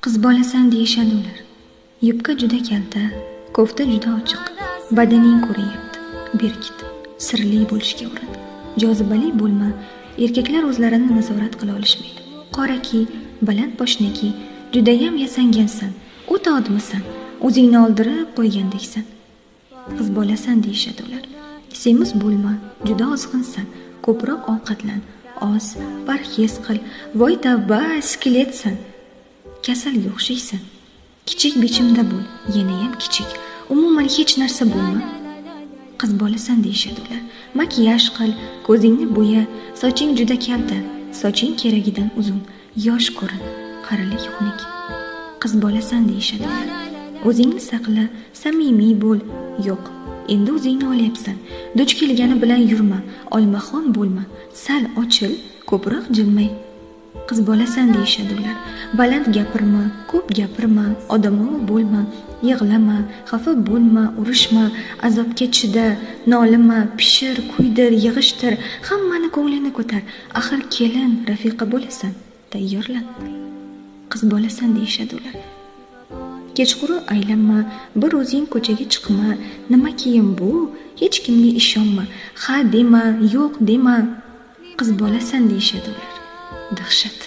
Qiz bolasan deyishadi ular. Yubka juda kalta, kofta juda ochiq, badaning ko'rinyapti. Berkit, sirli bo'lishga urin. Jozibali bo'lma. Erkaklar o'zlarini nazorat qila olishmaydi. Qoraki, baland poshnaki, judayam yasangansan. O'ta odmisan. O'zingni oldirib qo'ygandeksan. Qiz bolasan deyishadi ular. Semiz bo'lma, juda ozg'insan. Ko'proq ovqatlan. Oz, parhez qil. Voy tavba, skeletsan. Kasalga o'xshaysan. Kichik bichimda bo'l, yanayam kichik. Umuman hech narsa bo'lma. Qiz bolasan deyishadi ular. Makiyaj qil, ko'zingni bo'ya, soching juda kalta, soching keragidan uzun, yosh ko'rin, qarilik xunuk. Qiz bolasan deyishadi ular. O'zingni saqla, samimiy bo'l. Yo'q, endi o'zingni olyapsan. Duch kelgani bilan yurma, olmaxon bo'lma, sal ochil, ko'proq jilmay. Qiz bolasan deyishadi ular. Baland gapirma, ko'p gapirma, odamovi bo'lma, yig'lama, xafa bo'lma, urushma, azobga chida, nolima, pishir, kuydir, yig'ishtir, hammani ko'nglini ko'tar. Axir kelin, rafiqa bo'lasan, tayyorlan. Qiz bolasan deyishadi ular. Kechqurun aylanma, bir o'zing ko'chaga chiqma, nima kiyim bu? Hech kimga ishonma, ha dema, yo'q dema. Qiz bolasan deyishadi ular. Dahshat.